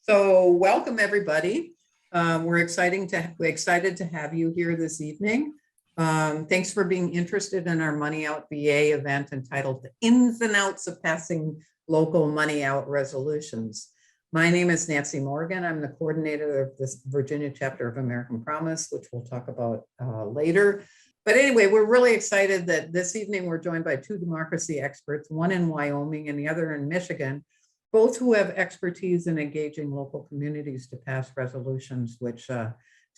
So welcome everybody. We're excited to have you here this evening. Thanks for being interested in our Money Out VA event entitled The Ins and Outs of Passing Local Money Out Resolutions. My name is Nancy Morgan. I'm the coordinator of this Virginia chapter of American Promise, which we'll talk about later. But anyway, we're really excited that this evening we're joined by two democracy experts, one in Wyoming and the other in Michigan, both who have expertise in engaging local communities to pass resolutions to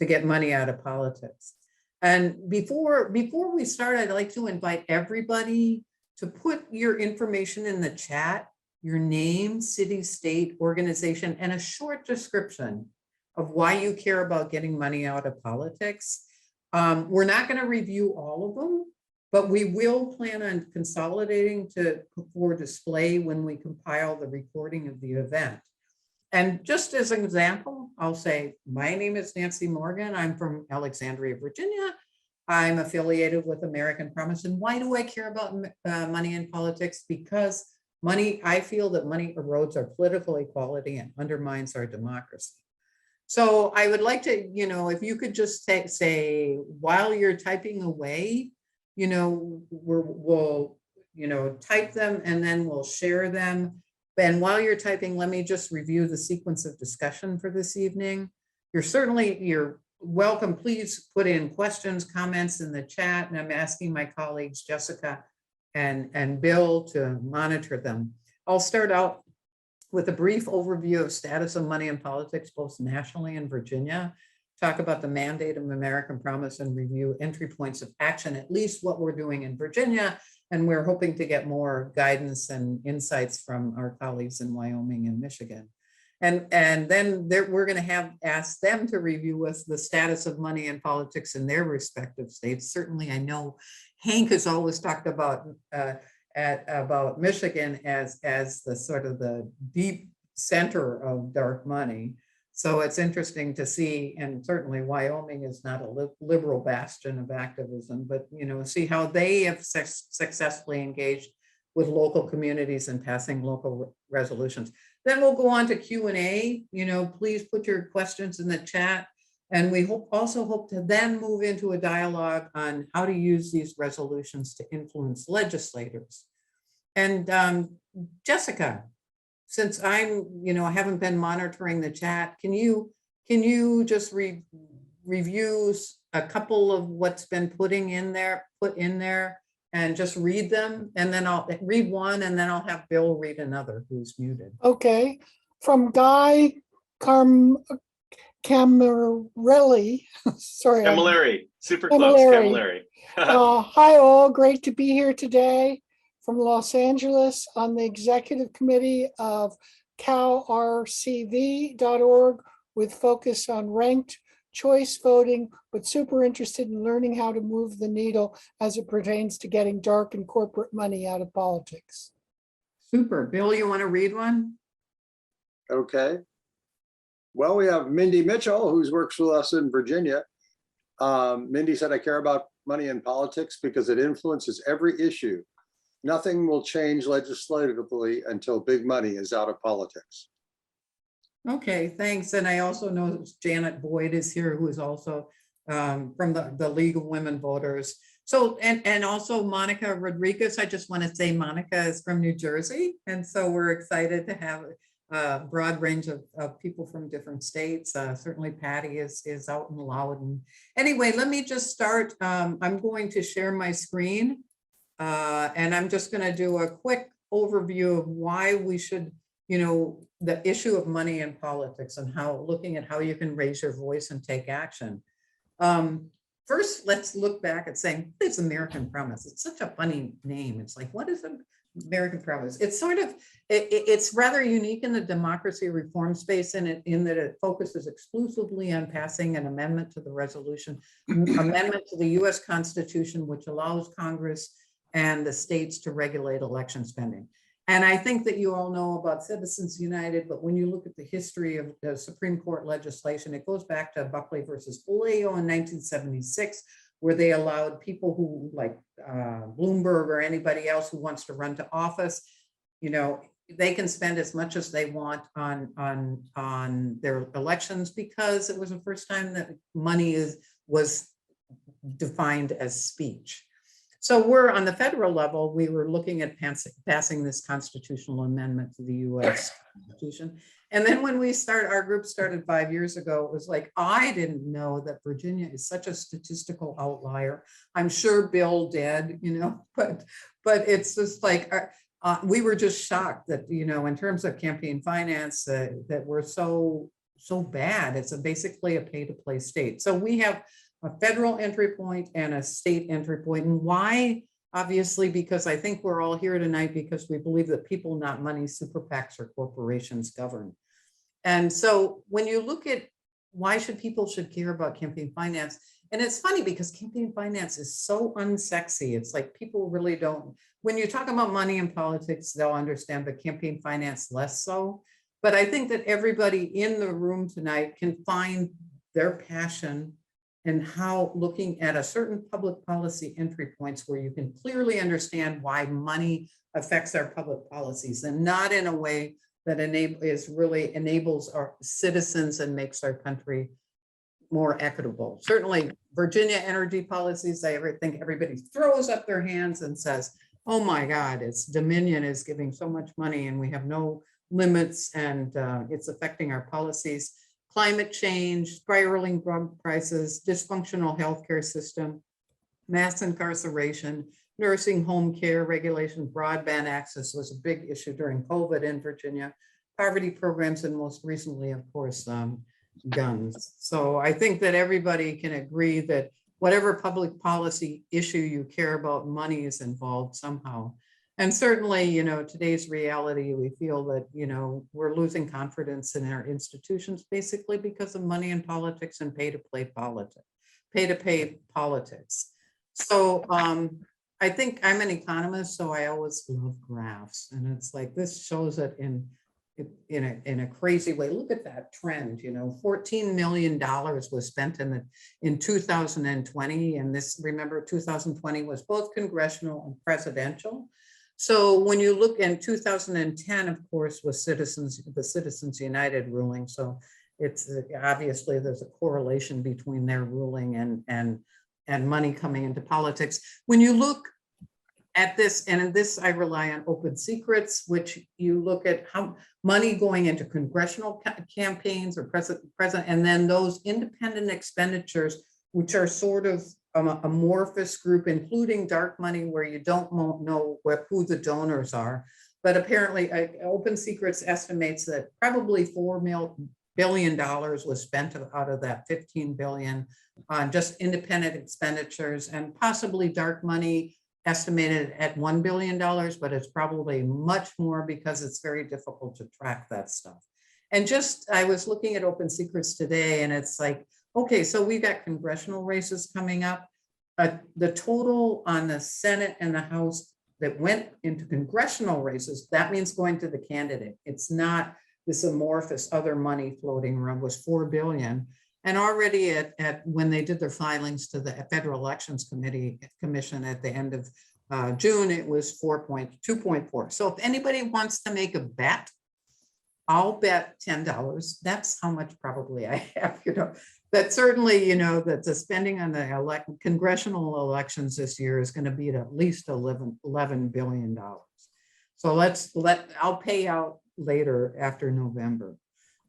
get money out of politics. And before we start, I'd like to invite everybody to put your information in the chat, your name, city, state, organization, and a short description of why you care about getting money out of politics. We're not going to review all of them, but we will plan on consolidating for display when we compile the recording of the event. And just as an example, I'll say, my name is Nancy Morgan. I'm from Alexandria, Virginia. I'm affiliated with American Promise. And why do I care about money in politics? Because I feel that money erodes our political equality and undermines our democracy. So I would like to, if you could just say while you're typing away, we'll type them and then we'll share them. And while you're typing, let me just review the sequence of discussion for this evening. You're welcome. Please put in questions, comments in the chat, and I'm asking my colleagues, Jessica and Bill, to monitor them. I'll start out with a brief overview of status of money in politics, both nationally and Virginia, talk about the mandate of American Promise and review entry points of action, at least what we're doing in Virginia. And we're hoping to get more guidance and insights from our colleagues in Wyoming and Michigan. And then we're going to ask them to review us the status of money in politics in their respective states. Certainly, I know Hank has always talked about Michigan as the sort of the deep center of dark money. So it's interesting to see, and certainly Wyoming is not a liberal bastion of activism, but see how they have successfully engaged with local communities and passing local resolutions. Then we'll go on to Q&A. Please put your questions in the chat. And we also hope to then move into a dialogue on how to use these resolutions to influence legislators. And Jessica, since I haven't been monitoring the chat, can you just review a couple of what's been put in there, and just read them, and then I'll read one, and then I'll have Bill read another who's muted. Okay, from Guy Camarelli. Sorry, Camilleri, super close, Camilleri. Hi all, great to be here today from Los Angeles on the executive committee of calrcv.org with focus on ranked choice voting, but super interested in learning how to move the needle as it pertains to getting dark and corporate money out of politics. Super. Bill, you want to read one? Okay. Well, we have Mindy Mitchell, who works with us in Virginia. Mindy said, I care about money in politics because it influences every issue. Nothing will change legislatively until big money is out of politics. Okay, thanks. And I also know Janet Boyd is here, who is also from the League of Women Voters. So, and also Monica Rodriguez. I just want to say Monica is from New Jersey. And so we're excited to have a broad range of people from different states. Certainly Patty is out in Loudoun. Anyway, let me just start. I'm going to share my screen. And I'm just going to do a quick overview of why we should, the issue of money in politics and looking at how you can raise your voice and take action. First, let's look back at saying, what is American Promise? It's such a funny name. It's like, what is American Promise? It's sort of, it's rather unique in the democracy reform space in that it focuses exclusively on passing an amendment to the resolution, amendment to the US Constitution, which allows Congress and the states to regulate election spending. And I think that you all know about Citizens United, but when you look at the history of the Supreme Court legislation, it goes back to Buckley versus Palaio in 1976, where they allowed people who like Bloomberg or anybody else who wants to run to office, they can spend as much as they want on their elections, because it was the first time that money was defined as speech. So we're on the federal level, we were looking at passing this constitutional amendment to the US Constitution. And then when our group started 5 years ago, it was like, I didn't know that Virginia is such a statistical outlier. I'm sure Bill did, but it's just like, we were just shocked that, in terms of campaign finance, that we're so bad. It's basically a pay-to-play state. So we have a federal entry point and a state entry point. And why? Obviously, because I think we're all here tonight because we believe that people, not money, super PACs or corporations govern. And so when you look at why people should care about campaign finance, and it's funny because campaign finance is so unsexy. It's like people really don't, when you talk about money and politics, they'll understand, but campaign finance less so. But I think that everybody in the room tonight can find their passion and how looking at a certain public policy entry points where you can clearly understand why money affects our public policies, and not in a way that really enables our citizens and makes our country more equitable. Certainly Virginia energy policies, I think everybody throws up their hands and says, oh my God, it's Dominion is giving so much money and we have no limits, and it's affecting our policies. Climate change, spiraling drug prices, dysfunctional healthcare system, mass incarceration, nursing home care regulation, broadband access was a big issue during COVID in Virginia, poverty programs, and most recently, of course, guns. So I think that everybody can agree that whatever public policy issue you care about, money is involved somehow. And certainly, today's reality, we feel that, we're losing confidence in our institutions basically because of money in politics and pay-to-pay politics. So I think I'm an economist, so I always love graphs. And it's like, this shows it in a crazy way. Look at that trend, $14 million was spent in 2020. And this, remember, 2020 was both congressional and presidential. So when you look in 2010, of course, was the Citizens United ruling. So it's obviously there's a correlation between their ruling and money coming into politics. When you look at this, and in this I rely on Open Secrets, which you look at how money going into congressional campaigns or president, and then those independent expenditures, which are sort of amorphous group, including dark money, where you don't know who the donors are. But apparently Open Secrets estimates that probably $4 billion was spent out of that 15 billion on just independent expenditures, and possibly dark money estimated at $1 billion, but it's probably much more because it's very difficult to track that stuff. And I was looking at Open Secrets today, and it's like, okay, so we've got congressional races coming up. The total on the Senate and the House that went into congressional races, that means going to the candidate. It's not this amorphous other money floating around, was $4 billion. And already when they did their filings to the Federal Elections Commission at the end of June, it was 2.4. So if anybody wants to make a bet, I'll bet $10. That's how much probably I have, But certainly, that the spending on the congressional elections this year is going to be at least $11 billion. So I'll pay out later after November.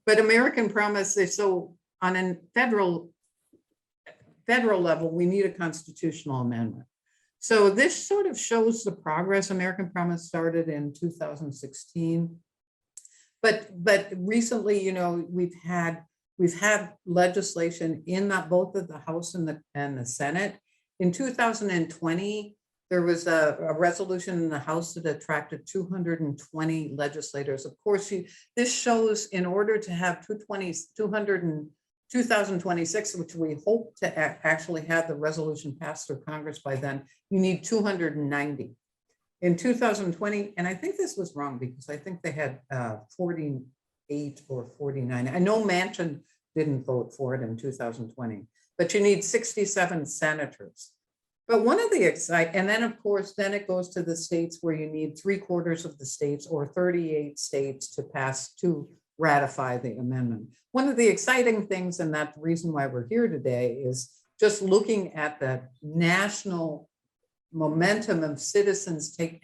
But American Promise, so on a federal level, we need a constitutional amendment. So this sort of shows the progress. American Promise started in 2016. But recently, we've had legislation in both of the House and the Senate. In 2020, there was a resolution in the House that attracted 220 legislators. Of course, this shows in order to have 2026, which we hope to actually have the resolution passed through Congress by then, you need 290. In 2020, and I think this was wrong because I think they had 48 or 49. I know Manchin didn't vote for it in 2020, but you need 67 senators. But one of the and then of course, then it goes to the states where you need 3/4 of the states or 38 states to ratify the amendment. One of the exciting things, and that's the reason why we're here today, is just looking at the national momentum of citizens taking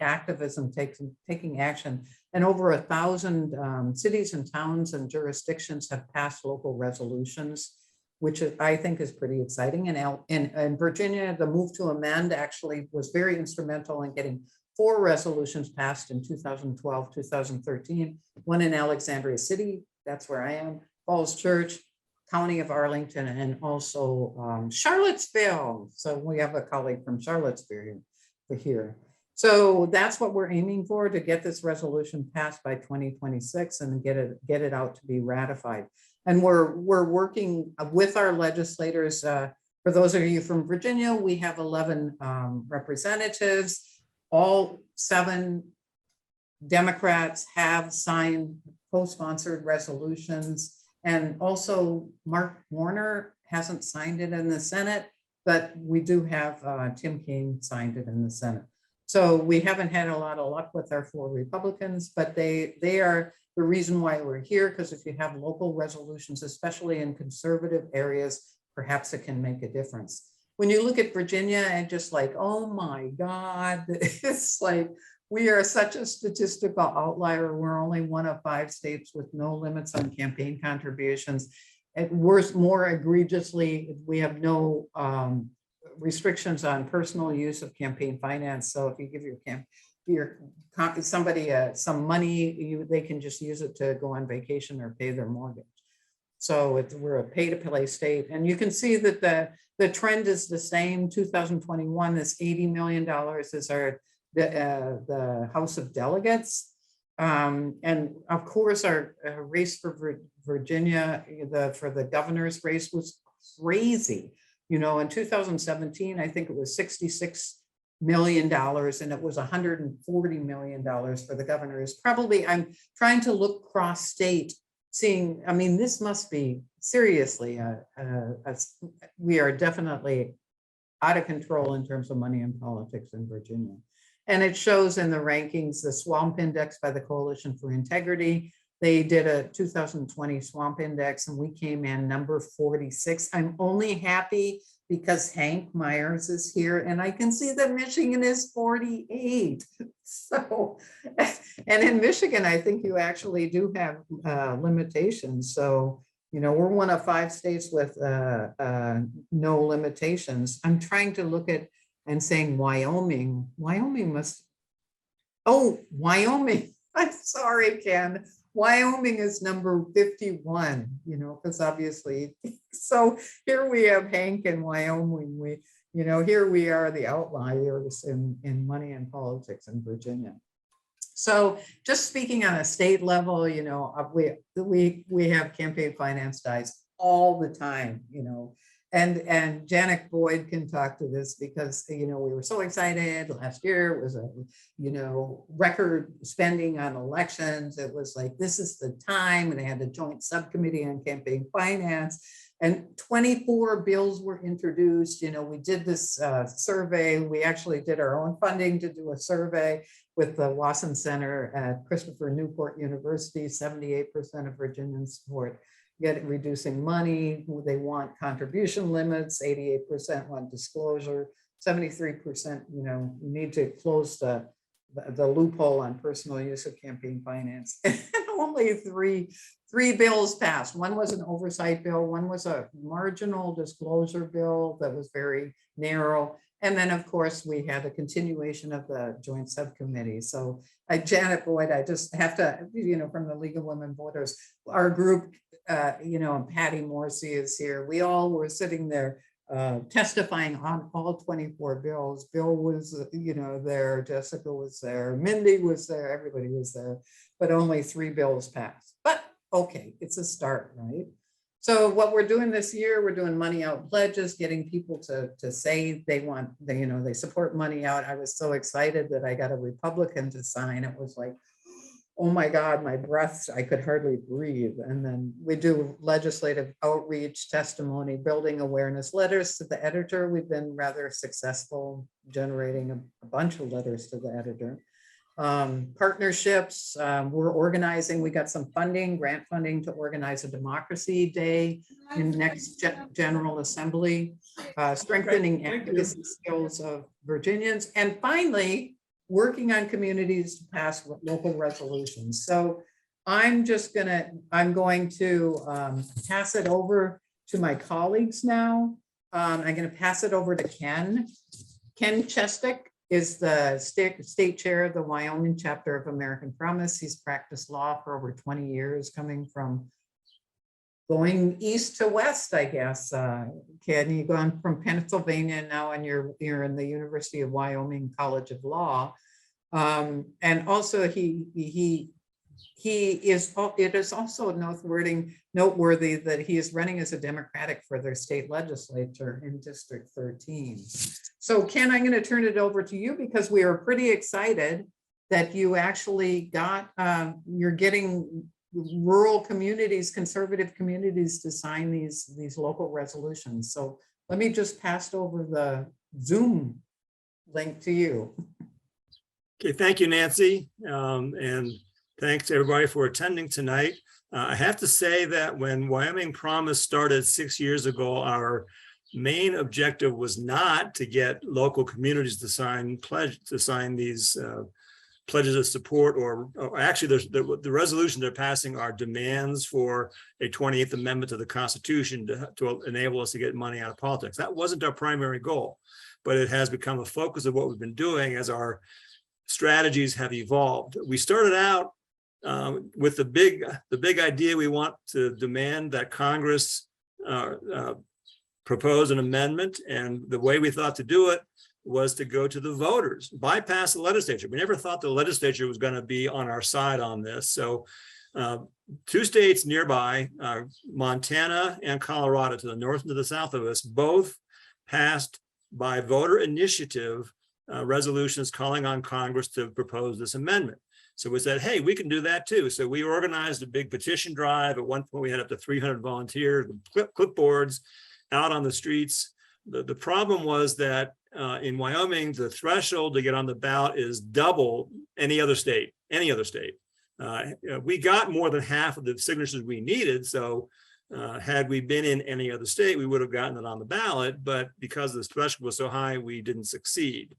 action. And over 1,000 cities and towns and jurisdictions have passed local resolutions, which I think is pretty exciting. And in Virginia, the move to amend actually was very instrumental in getting 4 resolutions passed in 2012, 2013, one in Alexandria City, that's where I am, Falls Church, County of Arlington, and also Charlottesville. So we have a colleague from Charlottesville here. So that's what we're aiming for, to get this resolution passed by 2026 and get it out to be ratified. And we're working with our legislators. For those of you from Virginia, we have 11 representatives. All 7 Democrats have signed co-sponsored resolutions. And also Mark Warner hasn't signed it in the Senate, but we do have Tim Kaine signed it in the Senate. So we haven't had a lot of luck with our 4 Republicans, but they are the reason why we're here, because if you have local resolutions, especially in conservative areas, perhaps it can make a difference. When you look at Virginia and just like, oh my God, it's like, we are such a statistical outlier. We're only one of 5 states with no limits on campaign contributions. At worst, more egregiously, we have no restrictions on personal use of campaign finance. So if you give somebody some money, they can just use it to go on vacation or pay their mortgage. So we're a pay-to-play state, and you can see that the trend is the same. 2021, this $80 million is the House of Delegates. And of course, our race for Virginia, for the governor's race was crazy. You know, in 2017, I think it was $66 million, and it was $140 million for the governors. Probably, I'm trying to look cross-state, seeing, I mean, this must be seriously, we are definitely out of control in terms of money and politics in Virginia. And it shows in the rankings, the Swamp Index by the Coalition for Integrity. They did a 2020 Swamp Index and we came in number 46. I'm only happy because Hank Myers is here and I can see that Michigan is 48. So, and in Michigan, I think you actually do have limitations. So, you know, we're one of 5 states with no limitations. I'm trying to look at and saying Wyoming must, oh, Wyoming, I'm sorry, Ken. Wyoming is number 51, you know, because obviously, so here we have Hank in Wyoming. You know, here we are the outliers in money and politics in Virginia. So just speaking on a state level, you know, we have campaign finance dies all the time, you know. And Janet Boyd can talk to this because, you know, we were so excited last year. It was a, you know, record spending on elections. It was like, this is the time. And they had a joint subcommittee on campaign finance and 24 bills were introduced. You know, we did this survey. We actually did our own funding to do a survey with the Wasson Center at Christopher Newport University. 78% of Virginians support reducing money. They want contribution limits. 88% want disclosure. 73%, you know, need to close the loophole on personal use of campaign finance. And only three bills passed. One was an oversight bill. One was a marginal disclosure bill that was very narrow. And then, of course, we had a continuation of the joint subcommittee. So Janet Boyd, I just have to, you know, from the League of Women Voters, our group, you know, Patty Morrissey is here. We all were sitting there testifying on all 24 bills. Bill was, you know, there, Jessica was there, Mindy was there, everybody was there, but only 3 bills passed. But okay, it's a start, right? So what we're doing this year, we're doing money out pledges, getting people to say they want, you know, they support money out. I was so excited that I got a Republican to sign. It was like, oh my God, my breath, I could hardly breathe. And then we do legislative outreach, testimony, building awareness, letters to the editor. We've been rather successful generating a bunch of letters to the editor. Partnerships, we're organizing, we got some funding, grant funding to organize a democracy day in next General Assembly, strengthening advocacy skills of Virginians, and finally, working on communities to pass local resolutions. So I'm going to pass it over to my colleagues now. I'm going to pass it over to Ken. Ken Chestik is the state chair of the Wyoming chapter of American Promise. He's practiced law for over 20 years, coming from going east to west, I guess. Ken, you've gone from Pennsylvania now, and you're in the University of Wyoming College of Law. And also it is also noteworthy that he is running as a Democratic for their state legislature in District 13. So Ken, I'm going to turn it over to you because we are pretty excited that you actually got, you're getting rural communities, conservative communities to sign these local resolutions. So let me just pass over the Zoom link to you. Okay, thank you, Nancy. And thanks everybody for attending tonight. I have to say that when Wyoming Promise started 6 years ago, our main objective was not to get local communities to sign these pledges of support, or actually the resolution they're passing are demands for a 28th Amendment to the Constitution to enable us to get money out of politics. That wasn't our primary goal, but it has become a focus of what we've been doing as our strategies have evolved. We started out with the big idea. We want to demand that Congress propose an amendment, and the way we thought to do it was to go to the voters, bypass the legislature. We never thought the legislature was going to be on our side on this. So 2 states nearby, Montana and Colorado, to the north and to the south of us, both passed by voter initiative resolutions calling on Congress to propose this amendment. So we said, hey, we can do that too. So we organized a big petition drive. At one point, we had up to 300 volunteers with clipboards out on the streets. The problem was that in Wyoming, the threshold to get on the ballot is double any other state. We got more than half of the signatures we needed. So had we been in any other state, we would have gotten it on the ballot. But because the threshold was so high, we didn't succeed.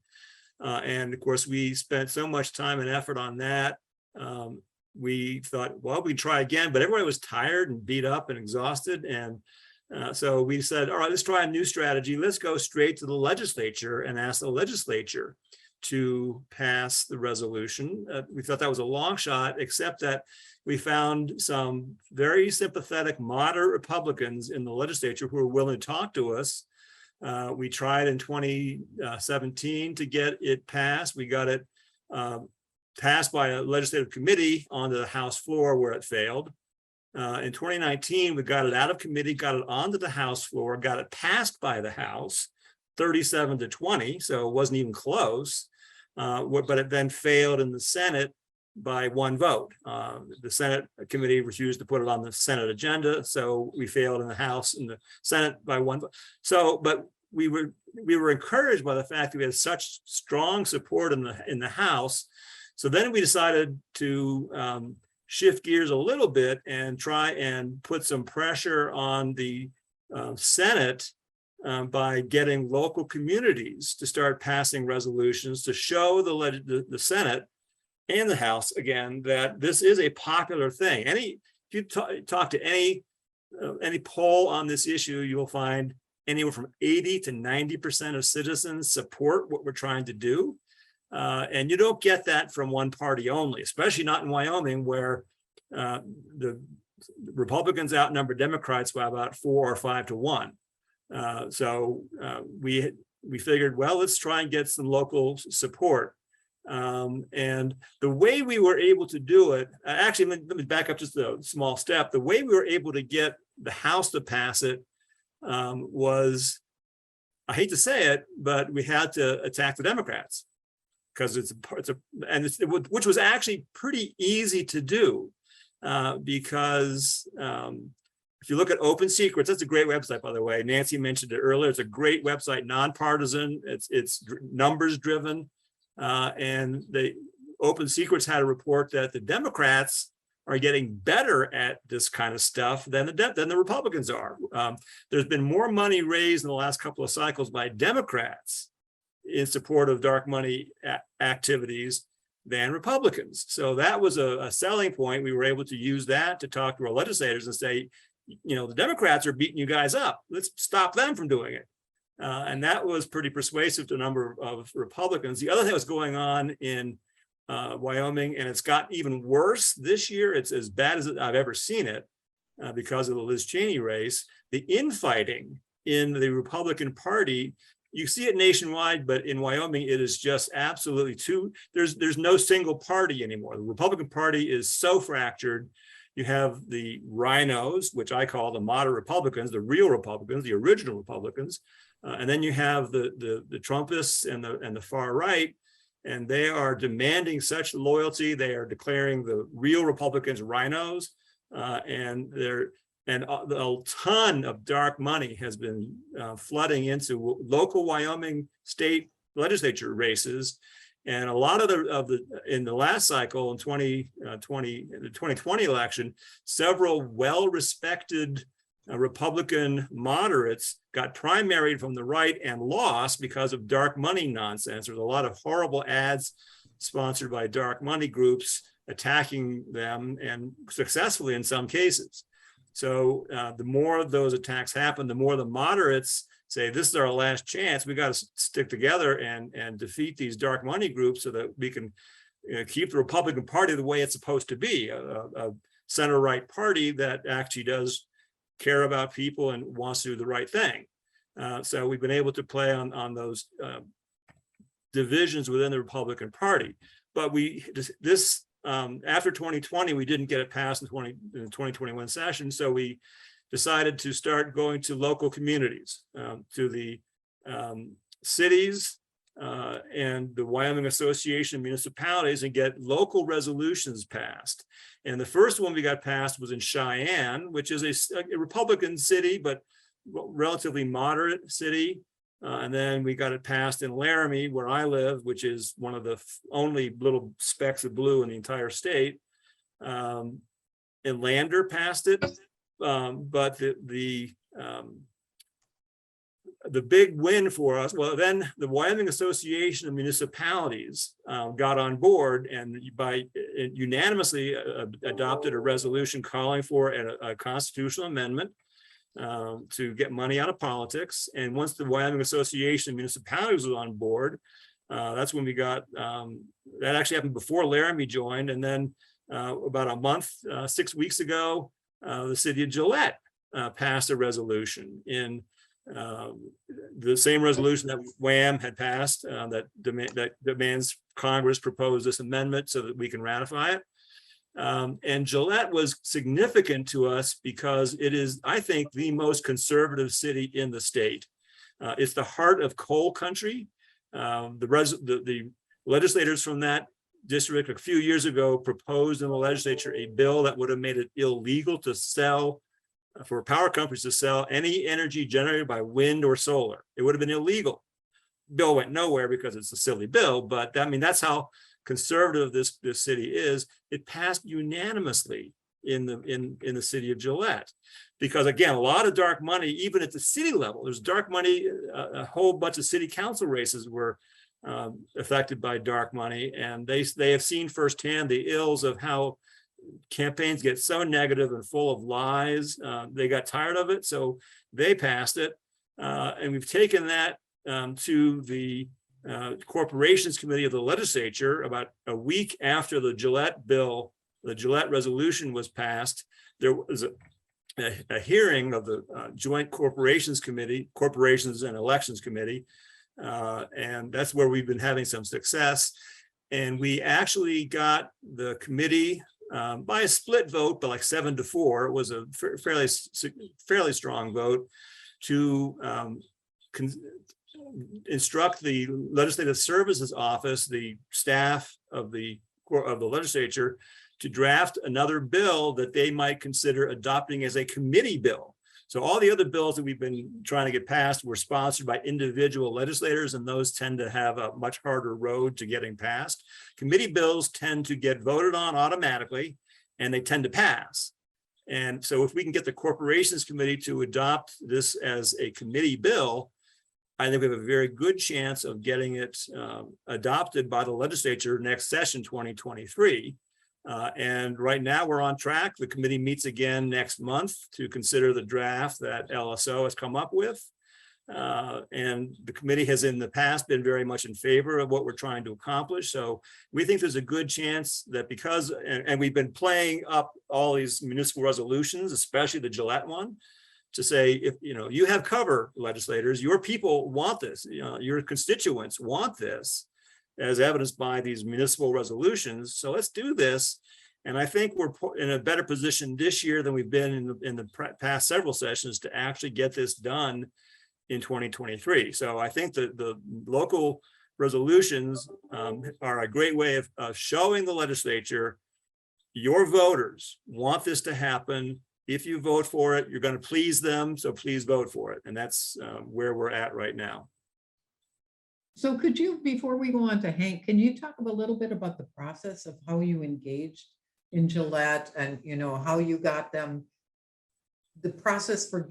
And of course, we spent so much time and effort on that. We thought, well, we'd try again, but everybody was tired and beat up and exhausted. And so we said, all right, let's try a new strategy. Let's go straight to the legislature and ask the legislature to pass the resolution. We thought that was a long shot, except that we found some very sympathetic moderate Republicans in the legislature who were willing to talk to us. We tried in 2017 to get it passed. We got it passed by a legislative committee onto the House floor where it failed. In 2019, we got it out of committee, got it onto the House floor, got it passed by the House, 37-20, so it wasn't even close. But it then failed in the Senate by 1 vote. The Senate committee refused to put it on the Senate agenda, so we failed in the House and the Senate by 1 vote. So, but we were encouraged by the fact that we had such strong support in the House. So then we decided to shift gears a little bit and try and put some pressure on the Senate by getting local communities to start passing resolutions to show the Senate and the House again that this is a popular thing. If you talk to any poll on this issue, you'll find anywhere from 80 to 90% of citizens support what we're trying to do. And you don't get that from one party only, especially not in Wyoming, where the Republicans outnumber Democrats by about 4 or 5 to 1. So we figured, well, let's try and get some local support. And the way we were able to do it, actually, let me back up just a small step. The way we were able to get the House to pass it was, I hate to say it, but we had to attack the Democrats. because which was actually pretty easy to do, because if you look at Open Secrets, that's a great website, by the way. Nancy mentioned it earlier. It's a great website, nonpartisan. It's numbers driven, and the Open Secrets had a report that the Democrats are getting better at this kind of stuff than the Republicans are. There's been more money raised in the last couple of cycles by Democrats in support of dark money activities than Republicans. So that was a selling point. We were able to use that to talk to our legislators and say, you know, the Democrats are beating you guys up. Let's stop them from doing it. And that was pretty persuasive to a number of Republicans. The other thing that was going on in Wyoming, and it's got even worse this year. It's as bad as I've ever seen it because of the Liz Cheney race. The infighting in the Republican Party, you see it nationwide, but in Wyoming, it is just absolutely there's no single party anymore. The Republican Party is so fractured. You have the rhinos, which I call the moderate Republicans, the real Republicans, the original Republicans, and then you have the Trumpists and the far right. And they are demanding such loyalty. They are declaring the real Republicans rhinos, and a ton of dark money has been flooding into local Wyoming state legislature races. And a lot of the in the last cycle in 2020 election, several well-respected Republican moderates got primaried from the right and lost because of dark money nonsense. There's a lot of horrible ads sponsored by dark money groups attacking them, and successfully in some cases. So the more of those attacks happen, the more the moderates say, this is our last chance. We got to stick together and defeat these dark money groups so that we can keep the Republican Party the way it's supposed to be, a center-right party that actually does care about people and wants to do the right thing. So we've been able to play on those divisions within the Republican Party. But after 2020, we didn't get it passed in the 2021 session. So we decided to start going to local communities, to the cities and the Wyoming Association of Municipalities, and get local resolutions passed. And the first one we got passed was in Cheyenne, which is a Republican city, but relatively moderate city. And then we got it passed in Laramie, where I live, which is one of the only little specks of blue in the entire state. And Lander passed it, but the big win for us, well, then the Wyoming Association of Municipalities got on board and unanimously adopted a resolution calling for a constitutional amendment to get money out of politics. And once the Wyoming Association of Municipalities was on board, that's when we got, that actually happened before Laramie joined. And then about a month, 6 weeks ago, the city of Gillette passed a resolution in the same resolution that WHAM had passed that demands Congress propose this amendment so that we can ratify it. And Gillette was significant to us because it is, I think, the most conservative city in the state. It's the heart of coal country. The legislators from that district a few years ago proposed in the legislature a bill that would have made it illegal to sell, for power companies to sell any energy generated by wind or solar. It would have been illegal. Bill went nowhere because it's a silly bill, but I mean, that's how conservative this city is. It passed unanimously in the city of Gillette, because again, a lot of dark money, even at the city level, there's dark money. A whole bunch of city council races were affected by dark money, and they have seen firsthand the ills of how campaigns get so negative and full of lies. They got tired of it, so they passed it, and we've taken that to the Corporations Committee of the legislature. About a week after the Gillette bill, the Gillette resolution was passed, there was a hearing of the Joint Corporations and Elections Committee, and that's where we've been having some success. And we actually got the committee by a split vote, but like 7-4. It was a fairly strong vote to instruct the Legislative Services Office, the staff of the legislature, to draft another bill that they might consider adopting as a committee bill. So all the other bills that we've been trying to get passed were sponsored by individual legislators, and those tend to have a much harder road to getting passed. Committee bills tend to get voted on automatically, and they tend to pass. And so if we can get the Corporations Committee to adopt this as a committee bill, I think we have a very good chance of getting it adopted by the legislature next session, 2023. And right now we're on track. The committee meets again next month to consider the draft that LSO has come up with. And the committee has in the past been very much in favor of what we're trying to accomplish. So we think there's a good chance that because, and we've been playing up all these municipal resolutions, especially the Gillette one, to say, if you have cover, legislators, your people want this, your constituents want this, as evidenced by these municipal resolutions. So let's do this. And I think we're in a better position this year than we've been in the past several sessions to actually get this done in 2023. So I think that the local resolutions are a great way of showing the legislature, your voters want this to happen. If you vote for it, you're going to please them. So please vote for it. And that's where we're at right now. So could you, before we go on to Hank, can you talk a little bit about the process of how you engaged in Gillette and, how you got them, the process for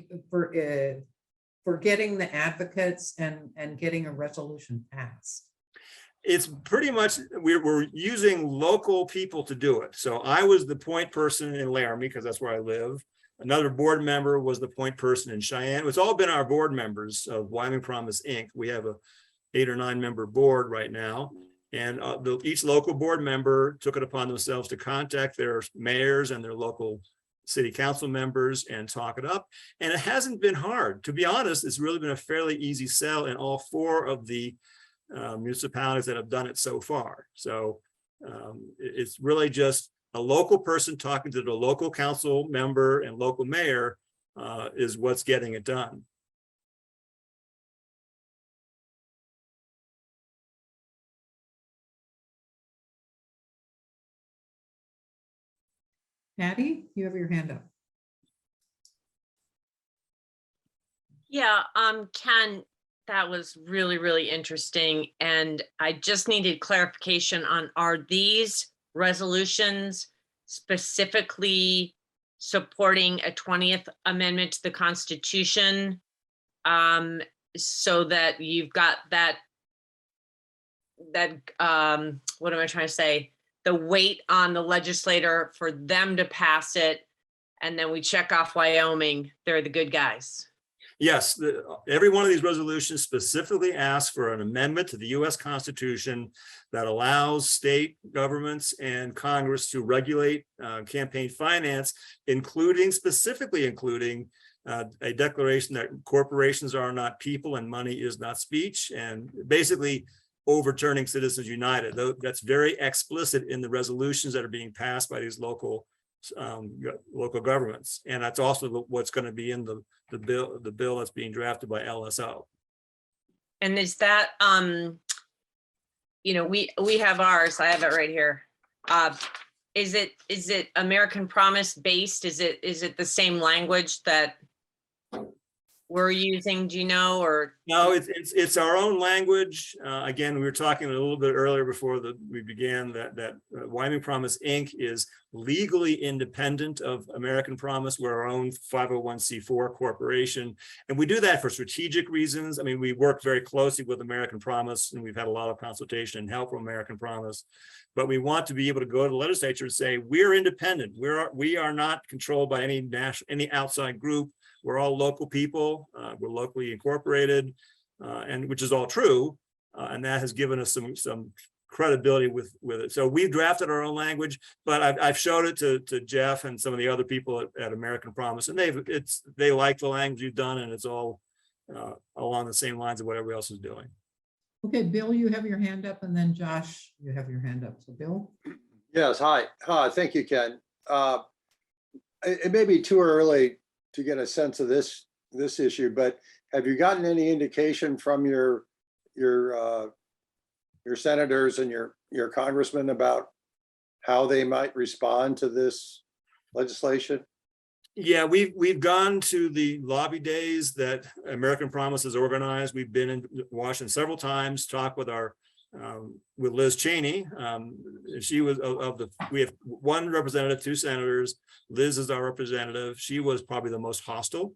getting the advocates and getting a resolution passed? It's pretty much, we're using local people to do it. So I was the point person in Laramie because that's where I live. Another board member was the point person in Cheyenne. It's all been our board members of Wyoming Promise Inc. We have a 8 or 9 member board right now. And each local board member took it upon themselves to contact their mayors and their local city council members and talk it up. And it hasn't been hard. To be honest, it's really been a fairly easy sell in all 4 of the municipalities that have done it so far. So it's really just a local person talking to the local council member and local mayor is what's getting it done. Patty, you have your hand up. Yeah, Ken, that was really, really interesting. And I just needed clarification on, are these resolutions specifically supporting a 20th Amendment to the Constitution? So that you've got that, what am I trying to say? The weight on the legislator for them to pass it. And then we check off Wyoming, they're the good guys. Yes, every one of these resolutions specifically asks for an amendment to the US Constitution that allows state governments and Congress to regulate campaign finance, specifically including a declaration that corporations are not people and money is not speech, and basically overturning Citizens United. That's very explicit in the resolutions that are being passed by these local governments, and that's also what's going to be in the bill that's being drafted by LSO. And is that we have ours. I have it right here. Is it American Promise based? Is it the same language that we're using, do you know, or? No, it's our own language. Again, we were talking a little bit earlier before we began that Wyoming Promise Inc. is legally independent of American Promise. We're our own 501c4 corporation. And we do that for strategic reasons. I mean, we work very closely with American Promise, and we've had a lot of consultation and help from American Promise. But we want to be able to go to the legislature and say, we're independent. We are not controlled by any outside group. We're all local people. We're locally incorporated, and which is all true. And that has given us some credibility with it. So we've drafted our own language, but I've showed it to Jeff and some of the other people at American Promise, and they like the language you've done, and it's all along the same lines of what everybody else is doing. Okay, Bill, you have your hand up, and then Josh, you have your hand up. So Bill. Yes, hi. Thank you, Ken. It may be too early to get a sense of this issue, but have you gotten any indication from your senators and your congressmen about how they might respond to this legislation? Yeah, we've gone to the lobby days that American Promise has organized. We've been in Washington several times, talked with with Liz Cheney. She was we have one representative, two senators. Liz is our representative. She was probably the most hostile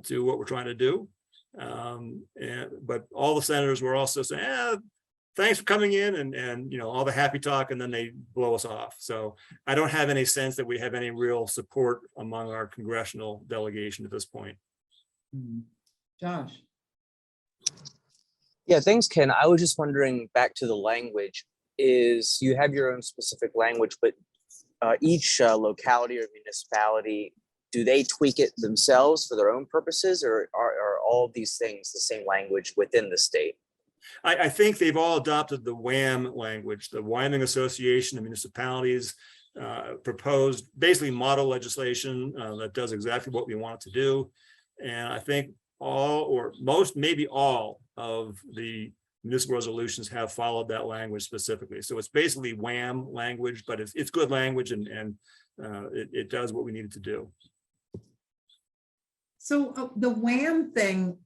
to what we're trying to do. But all the senators were also saying, thanks for coming in, and all the happy talk, and then they blow us off. So I don't have any sense that we have any real support among our congressional delegation at this point. Josh. Yeah, thanks, Ken. I was just wondering, back to the language, is you have your own specific language, but each locality or municipality, do they tweak it themselves for their own purposes, or are all of these things the same language within the state? I think they've all adopted the WHAM language. The Wyoming Association of Municipalities proposed basically model legislation that does exactly what we want it to do. And I think all or most, maybe all of the municipal resolutions have followed that language specifically. So it's basically WHAM language, but it's good language, and it does what we need it to do. So the WHAM thing,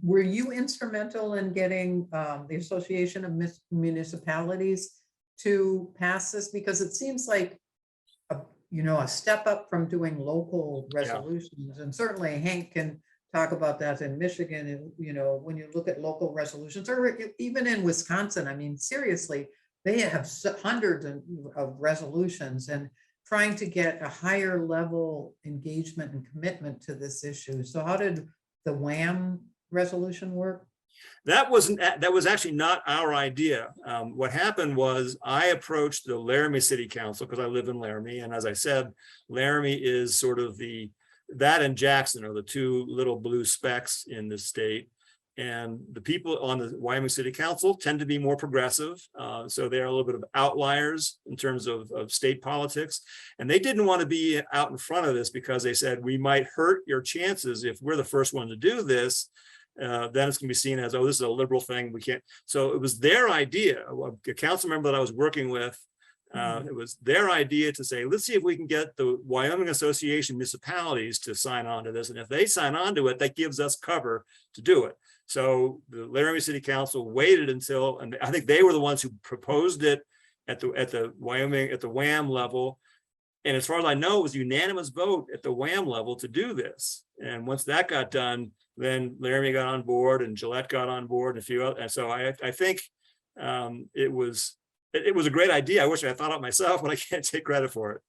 were you instrumental in getting the Association of Municipalities to pass this? Because it seems like a step up from doing local resolutions, and certainly Hank can talk about that in Michigan. And when you look at local resolutions, or even in Wisconsin, I mean, seriously, they have hundreds of resolutions, and trying to get a higher level engagement and commitment to this issue. So how did the WHAM resolution work? That was actually not our idea. What happened was I approached the Laramie City Council, because I live in Laramie. And as I said, Laramie is sort of that and Jackson are the two little blue specks in the state. And the people on the Wyoming City Council tend to be more progressive. So they're a little bit of outliers in terms of state politics. And they didn't want to be out in front of this, because they said, we might hurt your chances if we're the first one to do this. Then it's going to be seen as, oh, this is a liberal thing. We can't. So it was their idea. A council member that I was working with, it was their idea to say, let's see if we can get the Wyoming Association of Municipalities to sign on to this. And if they sign on to it, that gives us cover to do it. So the Laramie City Council waited until, and I think they were the ones who proposed it at the WHAM level. And as far as I know, it was a unanimous vote at the WHAM level to do this. And once that got done, then Laramie got on board, and Gillette got on board, and a few other. And so I think it was a great idea. I wish I thought of it myself, but I can't take credit for it.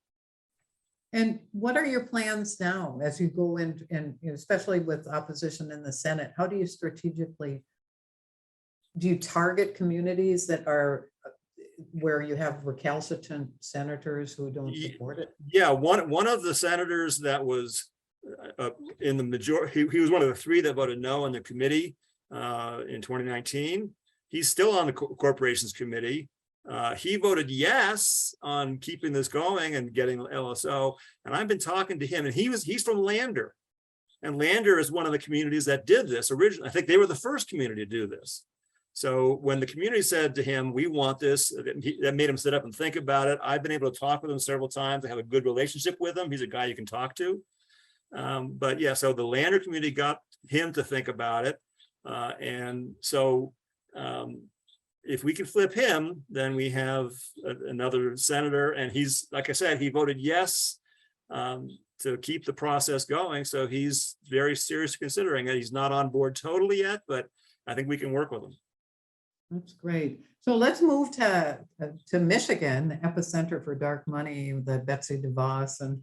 And what are your plans now as you go in, and especially with opposition in the Senate? How do you strategically, do you target communities that are where you have recalcitrant senators who don't support it? Yeah, one of the senators that was in the majority, he was one of the three that voted no in the committee in 2019. He's still on the corporations committee. He voted yes on keeping this going and getting LSO. And I've been talking to him, and he's from Lander. And Lander is one of the communities that did this originally. I think they were the first community to do this. So when the community said to him, we want this, that made him sit up and think about it. I've been able to talk with him several times. I have a good relationship with him. He's a guy you can talk to. But yeah, so the Lander community got him to think about it. And so if we can flip him, then we have another senator, and he's, like I said, he voted yes to keep the process going. So he's very seriously considering it. He's not on board totally yet, but I think we can work with him. That's great. So let's move to Michigan, the epicenter for dark money, the Betsy DeVos. And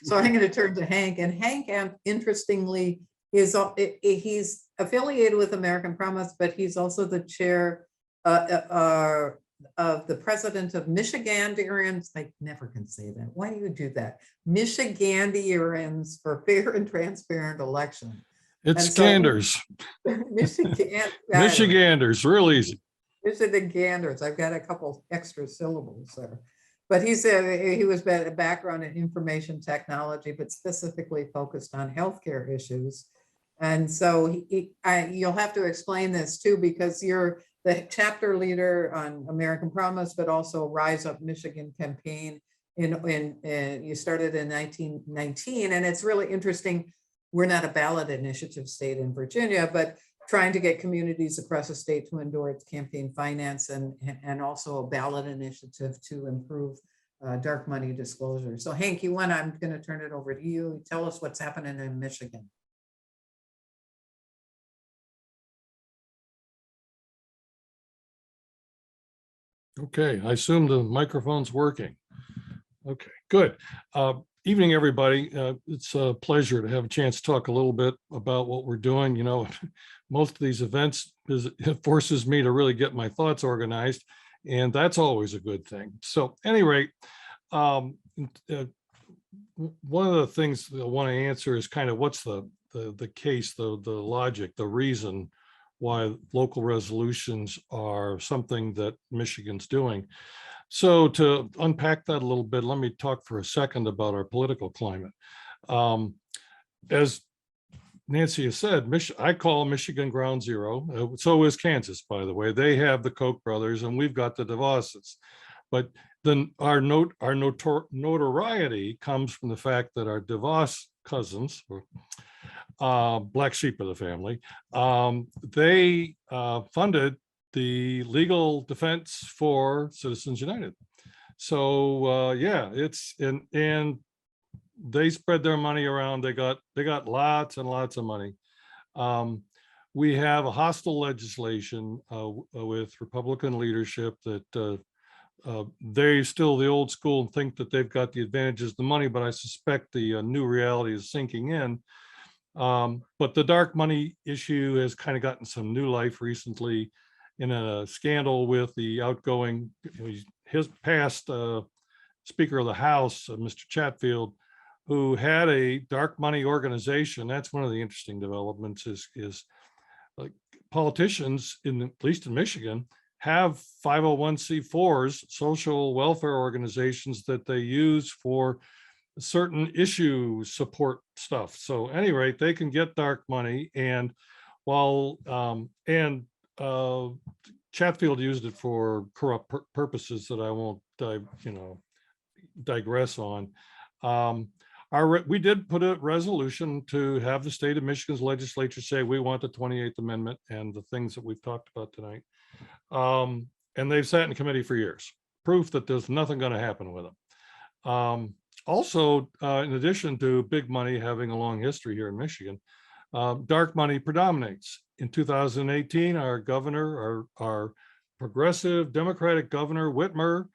so I'm going to turn to Hank. And Hank, interestingly, he's affiliated with American Promise, but he's also the chair of the president of Michiganderians. I never can say that. Why do you do that? Michiganderians for Fair and Transparent Election. It's Ganders. Michiganders, real easy. Michiganders. I've got a couple extra syllables there. But he said he was a background in information technology, but specifically focused on healthcare issues. And so you'll have to explain this too, because you're the chapter leader on American Promise, but also Rise Up Michigan campaign. You started in 1919, and it's really interesting. We're not a ballot initiative state in Virginia, but trying to get communities across the state to endorse campaign finance and also a ballot initiative to improve dark money disclosure. So Hank, I'm going to turn it over to you. Tell us what's happening in Michigan. Okay, I assume the microphone's working. Okay, good. Evening, everybody. It's a pleasure to have a chance to talk a little bit about what we're doing. You know, most of these events it forces me to really get my thoughts organized, and that's always a good thing. So at any rate, one of the things that I want to answer is kind of what's the case, the logic, the reason why local resolutions are something that Michigan's doing. So to unpack that a little bit, let me talk for a second about our political climate. As Nancy has said, I call Michigan ground zero. So is Kansas, by the way. They have the Koch brothers and we've got the DeVosses. But then our notoriety comes from the fact that our DeVos cousins, black sheep of the family, they funded the legal defense for Citizens United. So yeah, and they spread their money around. They got lots and lots of money. We have a hostile legislation with Republican leadership that they're still the old school and think that they've got the advantages of the money, but I suspect the new reality is sinking in. But the dark money issue has kind of gotten some new life recently in a scandal with the outgoing, his past Speaker of the House, Mr. Chatfield, who had a dark money organization. That's one of the interesting developments is like politicians, at least in Michigan, have 501c4s, social welfare organizations that they use for certain issue support stuff. So at any rate, they can get dark money, and while Chatfield used it for corrupt purposes that I won't digress on. We did put a resolution to have the state of Michigan's legislature say we want the 28th Amendment and the things that we've talked about tonight. And they've sat in committee for years. Proof that there's nothing going to happen with them. Also, in addition to big money having a long history here in Michigan, dark money predominates. In 2018, our governor, our progressive Democratic governor, Whitmer,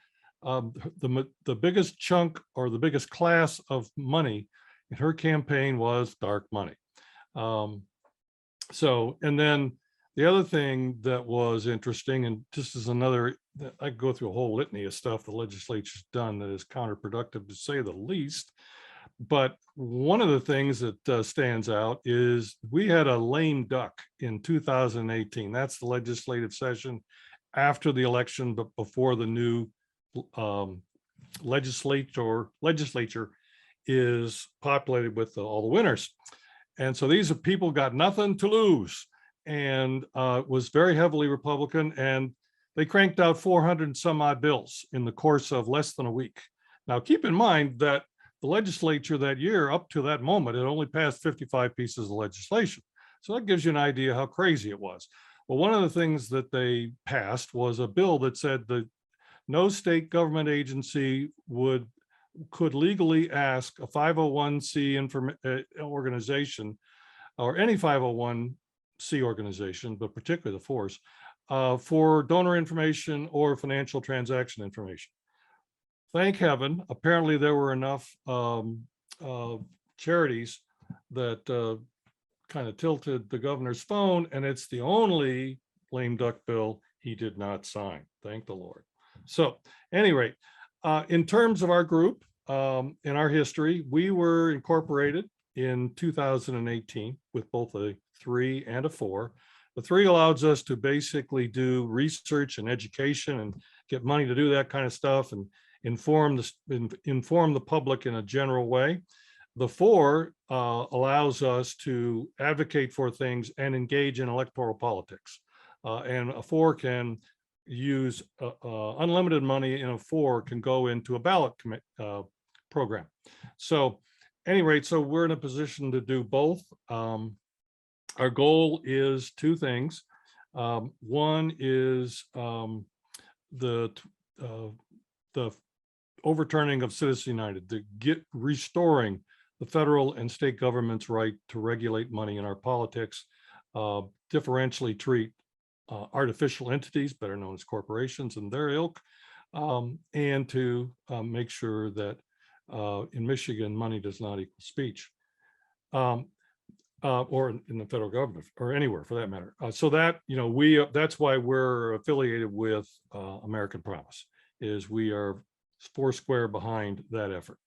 the biggest chunk or the biggest class of money in her campaign was dark money. And then the other thing that was interesting, and just as another, I go through a whole litany of stuff the legislature's done that is counterproductive to say the least. But one of the things that stands out is we had a lame duck in 2018. That's the legislative session after the election, but before the new legislature is populated with all the winners. And so these are people got nothing to lose, and was very heavily Republican, and they cranked out 400 and some odd bills in the course of less than a week. Now, keep in mind that the legislature that year, up to that moment, it only passed 55 pieces of legislation. So that gives you an idea how crazy it was. Well, one of the things that they passed was a bill that said that no state government agency could legally ask a 501c organization, or any 501c organization, but particularly the force, for donor information or financial transaction information. Thank heaven, apparently there were enough charities that kind of tilted the governor's phone, and it's the only lame duck bill he did not sign. Thank the Lord. So at any rate, in terms of our group, in our history, we were incorporated in 2018 with both a 3 and a 4. The 3 allows us to basically do research and education and get money to do that kind of stuff and inform the public in a general way. The 4 allows us to advocate for things and engage in electoral politics. And a 4 can use unlimited money, and a 4 can go into a ballot program. So at any rate, so we're in a position to do both. Our goal is 2 things. One is the overturning of Citizens United, restoring the federal and state government's right to regulate money in our politics, differentially treat artificial entities, better known as corporations, and their ilk, and to make sure that in Michigan, money does not equal speech, or in the federal government, or anywhere for that matter. So that, that's why we're affiliated with American Promise, is we are foursquare behind that effort.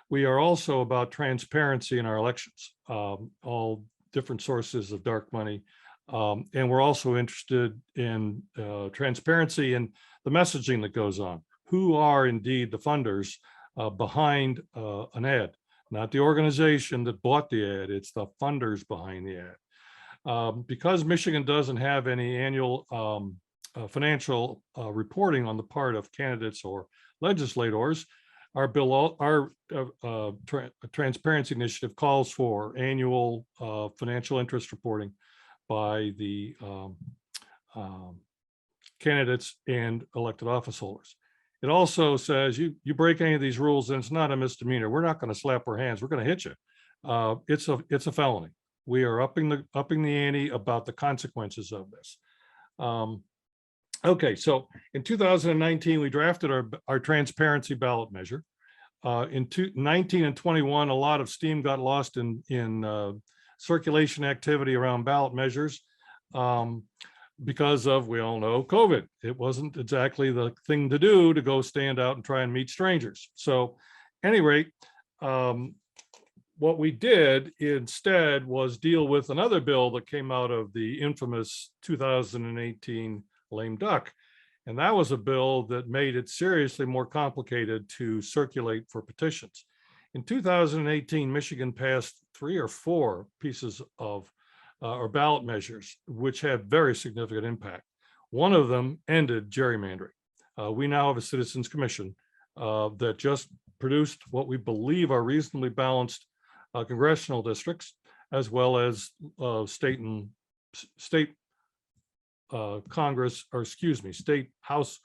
We are also about transparency in our elections, all different sources of dark money. And we're also interested in transparency in the messaging that goes on. Who are indeed the funders behind an ad? Not the organization that bought the ad, it's the funders behind the ad. Because Michigan doesn't have any annual financial reporting on the part of candidates or legislators, our transparency initiative calls for annual financial interest reporting by the candidates and elected office holders. It also says you break any of these rules and it's not a misdemeanor. We're not going to slap our hands. We're going to hit you. It's a felony. We are upping the ante about the consequences of this. Okay, so in 2019, we drafted our transparency ballot measure. In 19 and 21, a lot of steam got lost in circulation activity around ballot measures because of, we all know, COVID. It wasn't exactly the thing to do to go stand out and try and meet strangers. So at any rate, what we did instead was deal with another bill that came out of the infamous 2018 lame duck. And that was a bill that made it seriously more complicated to circulate for petitions. In 2018, Michigan passed 3 or 4 pieces of or ballot measures, which had very significant impact. One of them ended gerrymandering. We now have a Citizens Commission that just produced what we believe are reasonably balanced congressional districts, as well as state Congress, or excuse me, state House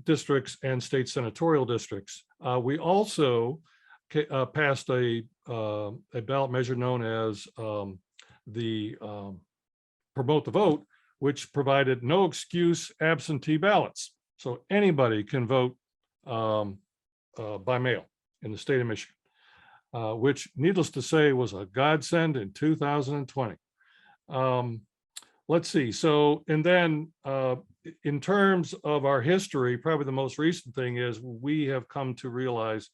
districts and state senatorial districts. We also passed a ballot measure known as the Promote the Vote, which provided no excuse absentee ballots. So anybody can vote by mail in the state of Michigan, which, needless to say, was a godsend in 2020. Let's see. So, and then in terms of our history, probably the most recent thing is we have come to realize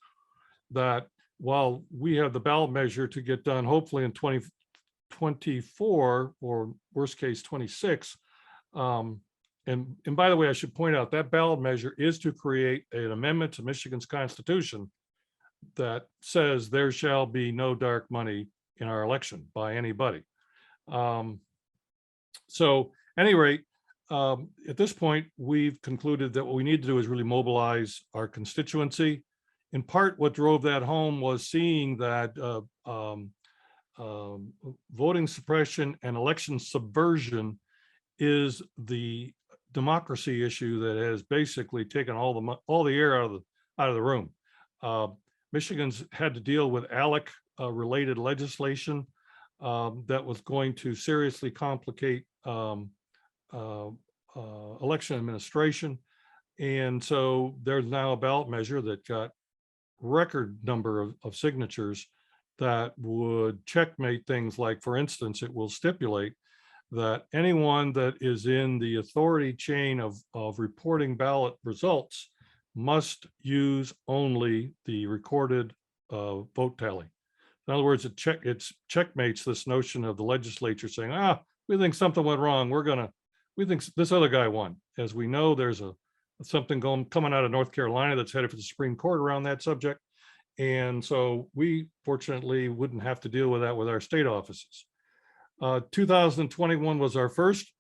that while we have the ballot measure to get done, hopefully in 2024 or worst case 26. And by the way, I should point out that ballot measure is to create an amendment to Michigan's Constitution that says there shall be no dark money in our election by anybody. So at any rate, at this point, we've concluded that what we need to do is really mobilize our constituency. In part, what drove that home was seeing that voting suppression and election subversion is the democracy issue that has basically taken all the air out of the room. Michigan's had to deal with ALEC related legislation that was going to seriously complicate election administration. And so there's now a ballot measure that got record number of signatures that would checkmate things like, for instance, it will stipulate that anyone that is in the authority chain of reporting ballot results must use only the recorded vote tally. In other words, it checkmates this notion of the legislature saying, we think something went wrong. We think this other guy won. As we know, there's something coming out of North Carolina that's headed for the Supreme Court around that subject. And so we fortunately wouldn't have to deal with that with our state offices. 2021 was our first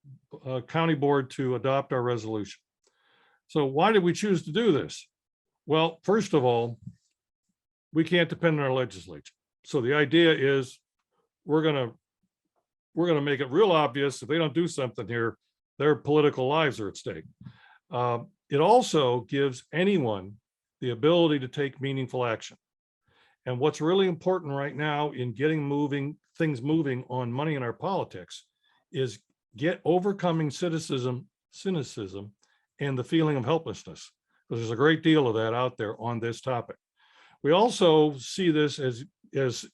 county board to adopt our resolution. So why did we choose to do this? Well, first of all, we can't depend on our legislature. So the idea is we're gonna make it real obvious if they don't do something here, their political lives are at stake. It also gives anyone the ability to take meaningful action. And what's really important right now in getting things moving on money in our politics is overcoming cynicism and the feeling of helplessness. Because there's a great deal of that out there on this topic. We also see this as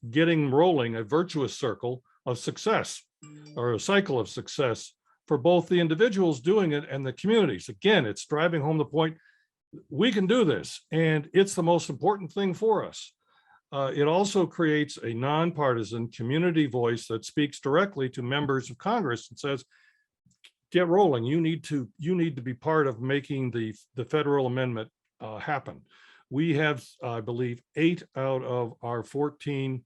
getting rolling a virtuous circle of success, or a cycle of success for both the individuals doing it and the communities. Again, it's driving home the point, we can do this, and it's the most important thing for us. It also creates a nonpartisan community voice that speaks directly to members of Congress and says, get rolling, you need to be part of making the federal amendment happen. We have, I believe, 8 out of our 14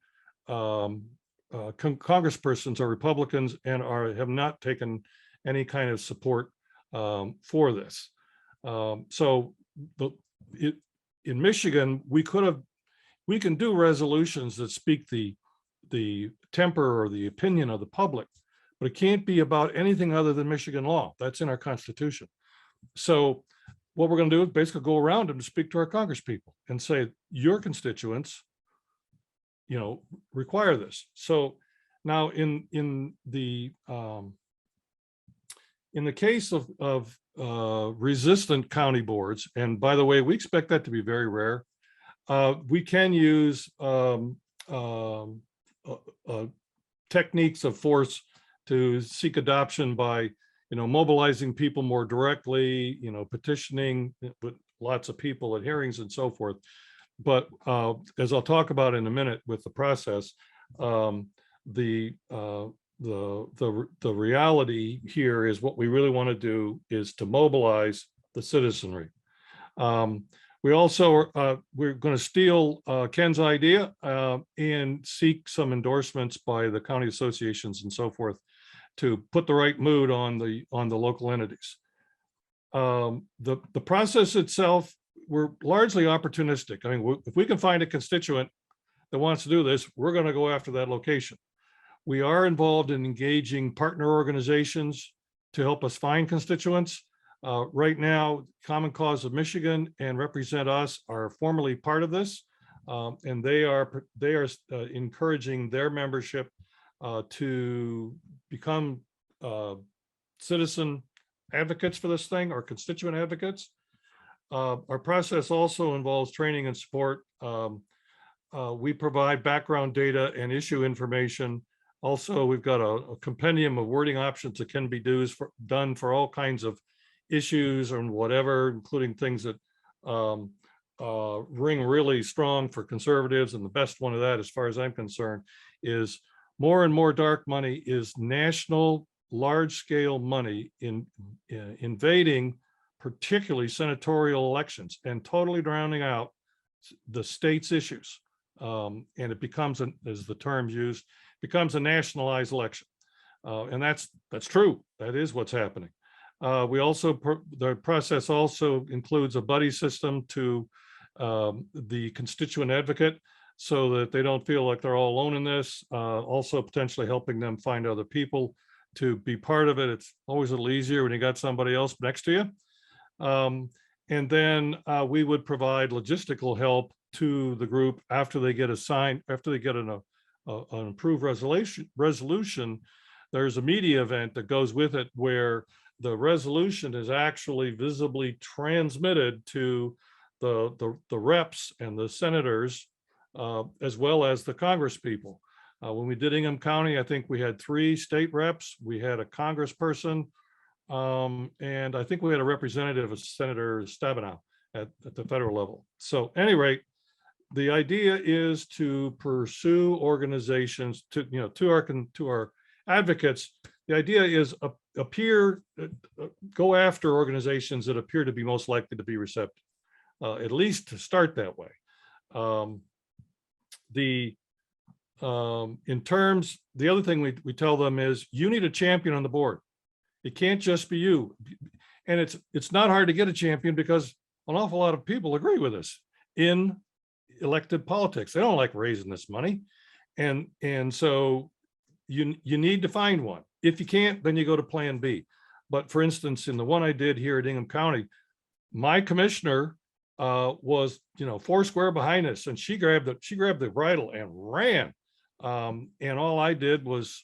congresspersons are Republicans and have not taken any kind of support for this. So in Michigan, we can do resolutions that speak the temper or the opinion of the public, but it can't be about anything other than Michigan law. That's in our Constitution. So what we're going to do is basically go around and speak to our Congress people and say, your constituents, require this. So now in the case of resistant county boards, and by the way, we expect that to be very rare. We can use techniques of force to seek adoption by, mobilizing people more directly, petitioning with lots of people at hearings and so forth. But as I'll talk about in a minute with the process, the reality here is what we really want to do is to mobilize the citizenry. We also we're going to steal Ken's idea and seek some endorsements by the county associations and so forth to put the right mood on the local entities. The process itself, we're largely opportunistic. I mean, if we can find a constituent that wants to do this, we're going to go after that location. We are involved in engaging partner organizations to help us find constituents. Right now, Common Cause of Michigan and Represent Us are formally part of this, and they are encouraging their membership to become citizen advocates for this thing, or constituent advocates. Our process also involves training and support. We provide background data and issue information. Also, we've got a compendium of wording options that can be done for all kinds of issues and whatever, including things that ring really strong for conservatives. And the best one of that, as far as I'm concerned, is more and more dark money is national, large-scale money invading particularly senatorial elections and totally drowning out the state's issues. And it becomes, as the term used, becomes a nationalized election. And that's true. That is what's happening. The process also includes a buddy system to the constituent advocate so that they don't feel like they're all alone in this. Also potentially helping them find other people to be part of it. It's always a little easier when you got somebody else next to you. And then we would provide logistical help to the group after they get assigned, after they get an approved resolution. There's a media event that goes with it where the resolution is actually visibly transmitted to the reps and the senators, as well as the Congress people. When we did Ingham County, I think we had 3 state reps, we had a congressperson, and I think we had a representative of Senator Stabenow at the federal level. So at any rate, the idea is to pursue organizations to our advocates. The idea is go after organizations that appear to be most likely to be receptive, at least to start that way. in terms, the other thing we tell them is you need a champion on the board. It can't just be you. And it's not hard to get a champion because an awful lot of people agree with us in elected politics. They don't like raising this money. And so you need to find one. If you can't, then you go to plan B. But for instance, in the one I did here at Ingham County, my commissioner was, four square behind us, and she grabbed the bridle and ran. And all I did was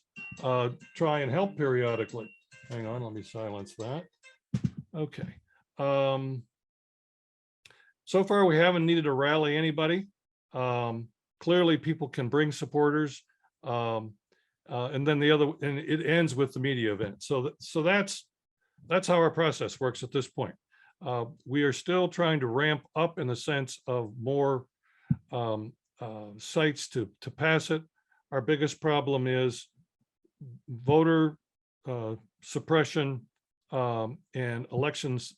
try and help periodically. Hang on, let me silence that. Okay. So far, we haven't needed to rally anybody. Clearly, people can bring supporters. And then and it ends with the media event. So that's how our process works at this point. We are still trying to ramp up in the sense of more sites to pass it. Our biggest problem is voter suppression and elections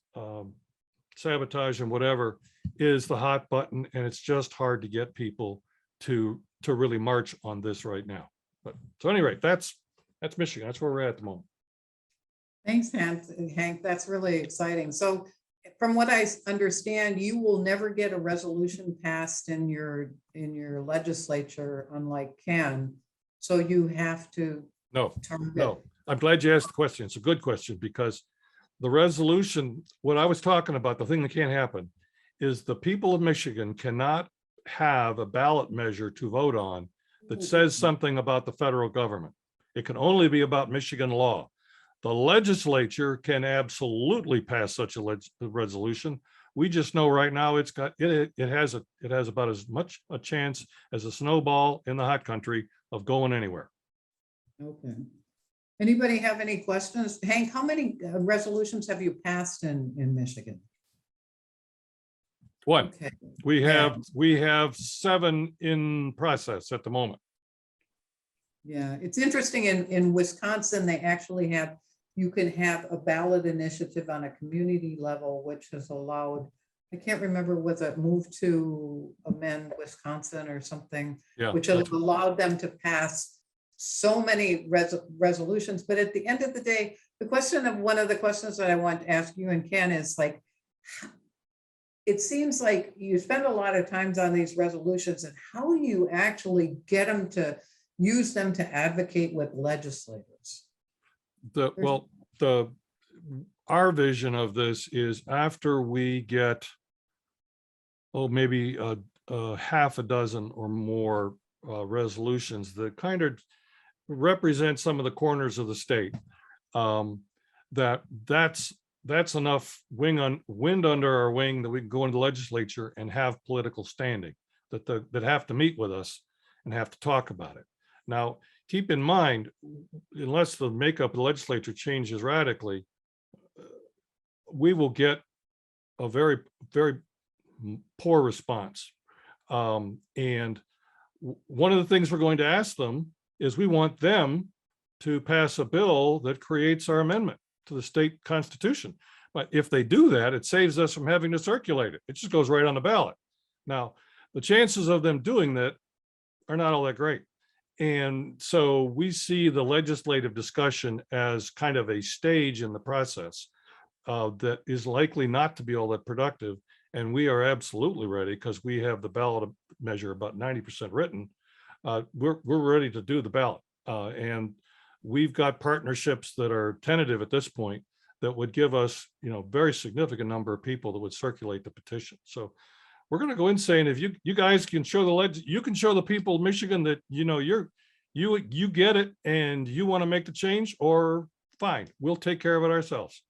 sabotage and whatever is the hot button, and it's just hard to get people to really march on this right now. But so anyway, that's Michigan. That's where we're at the moment. Thanks, Hank. That's really exciting. So from what I understand, you will never get a resolution passed in your legislature, unlike Ken. So you have to. No. I'm glad you asked the question. It's a good question, because the resolution, what I was talking about, the thing that can't happen is the people of Michigan cannot have a ballot measure to vote on that says something about the federal government. It can only be about Michigan law. The legislature can absolutely pass such a resolution. We just know right now it has about as much a chance as a snowball in the hot country of going anywhere. Okay. Anybody have any questions? Hank, how many resolutions have you passed in Michigan? One. Okay. We have 7 in process at the moment. Yeah, it's interesting. In Wisconsin, they actually you can have a ballot initiative on a community level, which has allowed, I can't remember, was it Move to Amend Wisconsin or something, Yeah, which has allowed them to pass so many resolutions. But at the end of the day, one of the questions that I want to ask you and Ken is, like, it seems like you spend a lot of times on these resolutions, and how do you actually get them to use them to advocate with legislators? Our vision of this is after we get, maybe a half a dozen or more resolutions that kind of represent some of the corners of the state, that's enough wind under our wing that we can go into the legislature and have political standing, that have to meet with us and have to talk about it. Now, keep in mind, unless the makeup of the legislature changes radically, we will get a very, very poor response. And one of the things we're going to ask them is we want them to pass a bill that creates our amendment to the state constitution. But if they do that, it saves us from having to circulate it. It just goes right on the ballot. Now, the chances of them doing that are not all that great. And so we see the legislative discussion as kind of a stage in the process that is likely not to be all that productive. And we are absolutely ready, because we have the ballot measure about 90% written. We're ready to do the ballot. And we've got partnerships that are tentative at this point that would give us, very significant number of people that would circulate the petition. So we're going to go in saying, if you guys can show you can show the people of Michigan that, you get it and you want to make the change, or fine, we'll take care of it ourselves.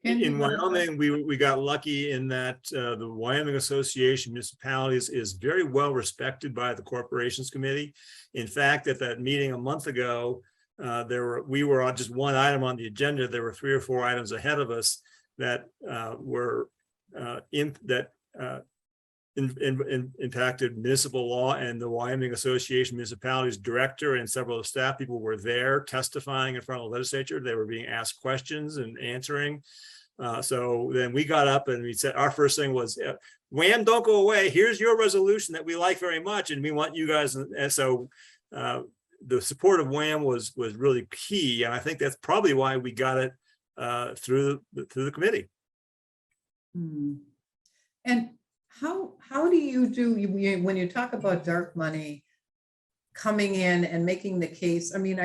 In Wyoming, we got lucky in that the Wyoming Association of Municipalities is very well respected by the Corporations Committee. In fact, at that meeting a month ago, we were on just one item on the agenda. There were 3 or 4 items ahead of us that impacted municipal law, and the Wyoming Association of Municipalities director and several of the staff people were there testifying in front of the legislature. They were being asked questions and answering. So then we got up and we said, our first thing was, Wham, don't go away. Here's your resolution that we like very much, and we want you guys. And so the support of Wham was really key, and I think that's probably why we got it through the committee. And how do you do when you talk about dark money coming in and making the case? I mean,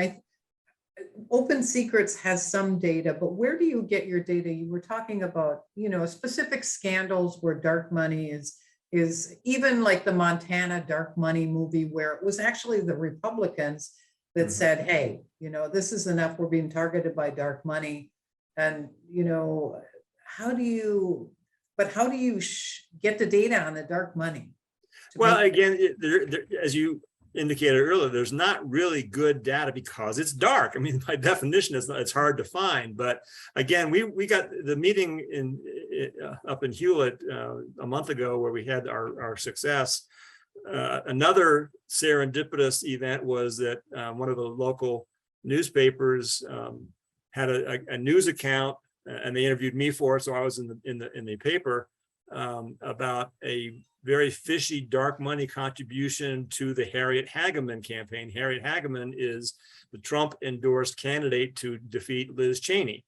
Open Secrets has some data, but where do you get your data? You were talking about, specific scandals where dark money is even like the Montana dark money movie, where it was actually the Republicans that said, hey, this is enough. We're being targeted by dark money. And, how do you get the data on the dark money? Well, again, as you indicated earlier, there's not really good data because it's dark. I mean, by definition, it's hard to find. But again, we got the meeting up in Hewlett a month ago where we had our success. Another serendipitous event was that one of the local newspapers had a news account, and they interviewed me for it. So I was in the paper about a very fishy dark money contribution to the Harriet Hageman campaign. Harriet Hageman is the Trump endorsed candidate to defeat Liz Cheney.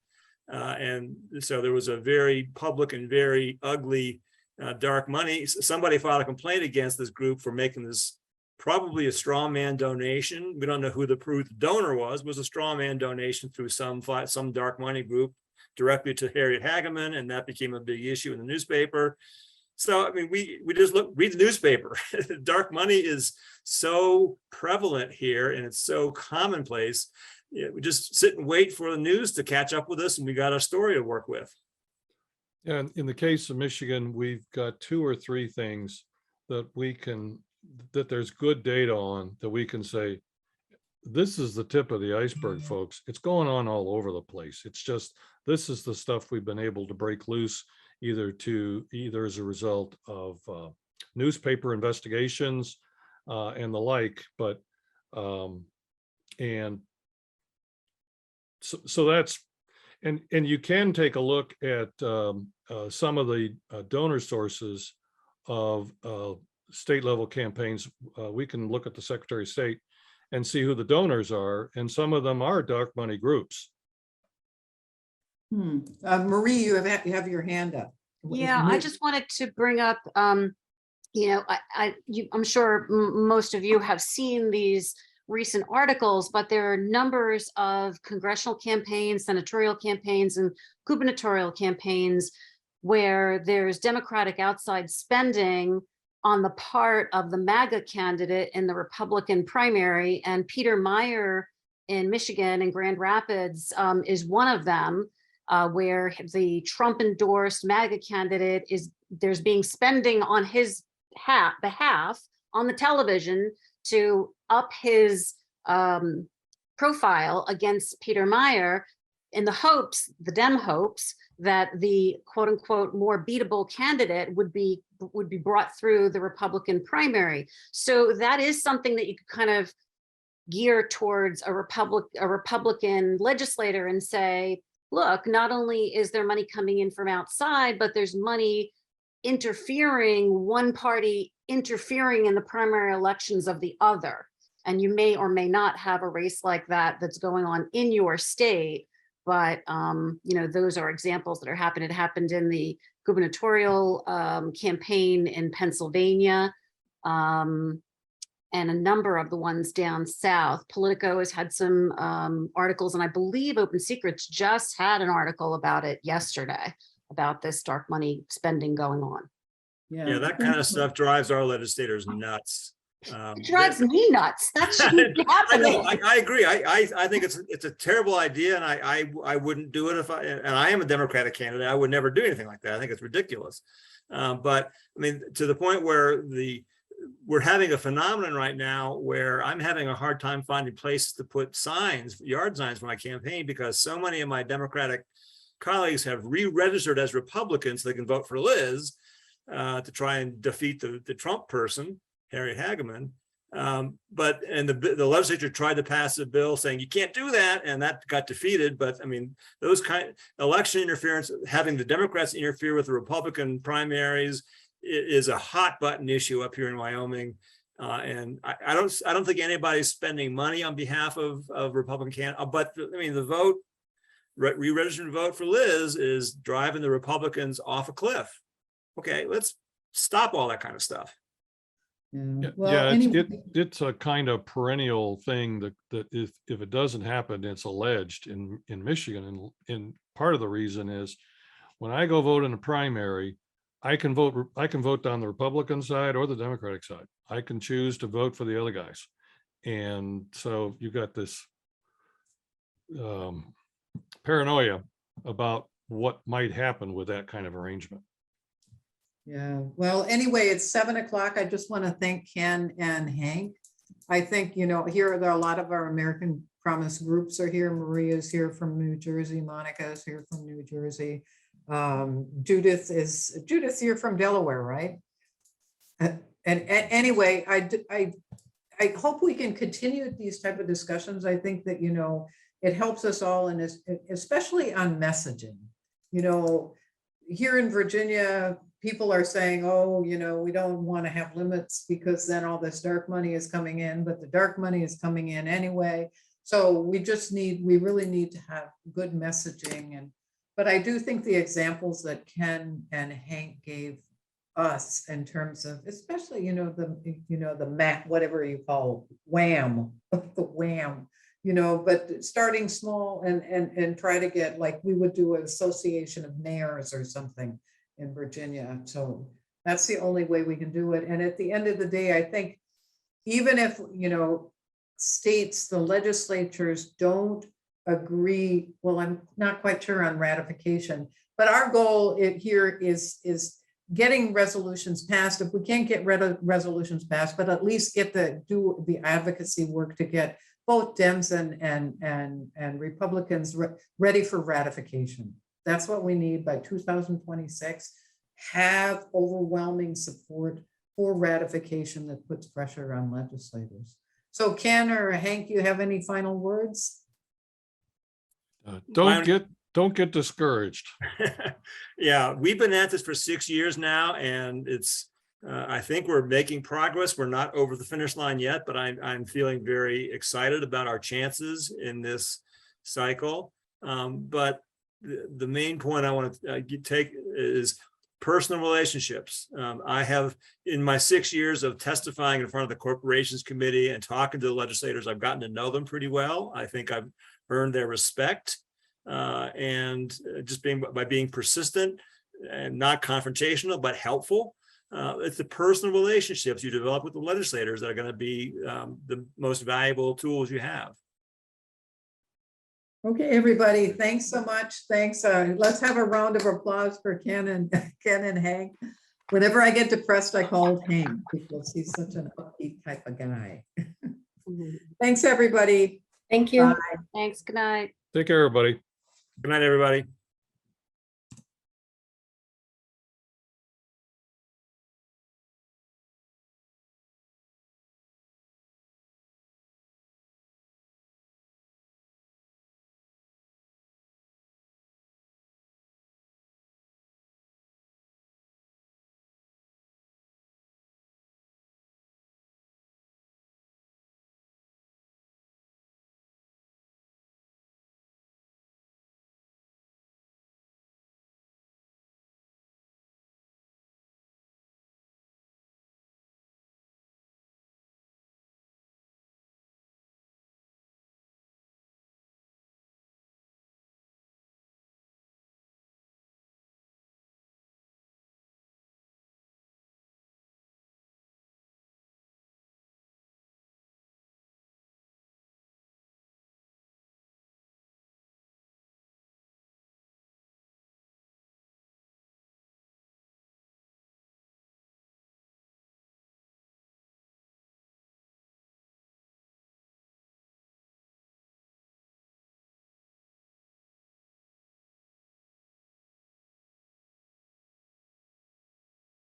And so there was a very public and very ugly dark money. Somebody filed a complaint against this group for making this probably a straw man donation. We don't know who the donor was a straw man donation through some dark money group directly to Harriet Hageman, and that became a big issue in the newspaper. So, I mean, we just read the newspaper. Dark money is so prevalent here, and it's so commonplace. We just sit and wait for the news to catch up with us, and we got a story to work with. And in the case of Michigan, we've got 2 or 3 things that there's good data on, that we can say, this is the tip of the iceberg, folks. It's going on all over the place. It's just, this is the stuff we've been able to break loose either as a result of newspaper investigations and the like, but and so that's, and you can take a look at some of the donor sources of state level campaigns. We can look at the Secretary of State and see who the donors are, and some of them are dark money groups. Marie, you have your hand up. Yeah, I just wanted to bring up, I'm sure most of you have seen these recent articles, but there are numbers of congressional campaigns, senatorial campaigns, and gubernatorial campaigns where there's Democratic outside spending on the part of the MAGA candidate in the Republican primary. And Peter Meyer in Michigan and Grand Rapids is one of them, where the Trump endorsed MAGA candidate there's being spending on his behalf on the television to up his profile against Peter Meyer in the Dem hopes that the quote unquote more beatable candidate would be brought through the Republican primary. So that is something that you could kind of gear towards a Republican legislator and say, look, not only is there money coming in from outside, but there's money one party interfering in the primary elections of the other. And you may or may not have a race like that that's going on in your state. But, those are examples that are happening. It happened in the gubernatorial campaign in Pennsylvania, and a number of the ones down south. Politico has had some articles, and I believe Open Secrets just had an article about it yesterday, about this dark money spending going on. Yeah, that kind of stuff drives our legislators nuts. It drives me nuts. That shouldn't be happening. I agree. I think it's a terrible idea, and I wouldn't do it and I am a Democratic candidate. I would never do anything like that. I think it's ridiculous. But I mean, to the point where we're having a phenomenon right now where I'm having a hard time finding places to put yard signs for my campaign, because so many of my Democratic colleagues have re-registered as Republicans so they can vote for Liz to try and defeat the Trump person, Harriet Hageman. But the legislature tried to pass a bill saying you can't do that, and that got defeated. But I mean, those kind of election interference, having the Democrats interfere with the Republican primaries, is a hot button issue up here in Wyoming. And I don't think anybody's spending money on behalf of Republican candidates, but I mean, the vote, re-register and vote for Liz is driving the Republicans off a cliff. Okay, let's stop all that kind of stuff. Yeah, Yeah, anyway, it's a kind of perennial thing that if it doesn't happen, it's alleged in Michigan. And part of the reason is when I go vote in a primary, I can vote down the Republican side or the Democratic side. I can choose to vote for the other guys. And so you got this paranoia about what might happen with that kind of arrangement. yeah, well, anyway, it's 7 o'clock. I just want to thank Ken and Hank. I think, you know, here are a lot of our American Promise groups are here. Maria's here from New Jersey. Monica is here from New Jersey. Judith's here from Delaware, right? And anyway, I hope we can continue these type of discussions. I think that, you know, it helps us all, and especially on messaging. You know, here in Virginia, people are saying, oh, you know, we don't want to have limits because then all this dark money is coming in, but the dark money is coming in anyway. So we really need to have good messaging. But I do think the examples that Ken and Hank gave us in terms of, especially, the map, whatever you call wham, the wham, but starting small and try to get, like we would do an association of mayors or something in Virginia. So that's the only way we can do it. And at the end of the day, I think even if, states, the legislatures don't agree, well, I'm not quite sure on ratification, but our goal here is getting resolutions passed. If we can't get resolutions passed, but at least do the advocacy work to get both Dems and Republicans ready for ratification. That's what we need by 2026. Have overwhelming support for ratification that puts pressure on legislators. So Ken or Hank, you have any final words? Don't get discouraged. Yeah, we've been at this for 6 years now, and it's I think we're making progress. We're not over the finish line yet, but I'm feeling very excited about our chances in this cycle. But the main point I want to take is personal relationships. I have, in my 6 years of testifying in front of the Corporations Committee and talking to the legislators, I've gotten to know them pretty well. I think I've earned their respect, and just by being persistent and not confrontational, but helpful. It's the personal relationships you develop with the legislators that are going to be the most valuable tools you have. Okay, everybody, thanks so much. Thanks. Let's have a round of applause for Ken and Hank. Whenever I get depressed, I call Hank because he's such an upbeat type of guy. Thanks, everybody. Thank you. Bye. Thanks. Good night. Take care, everybody. Good night, everybody.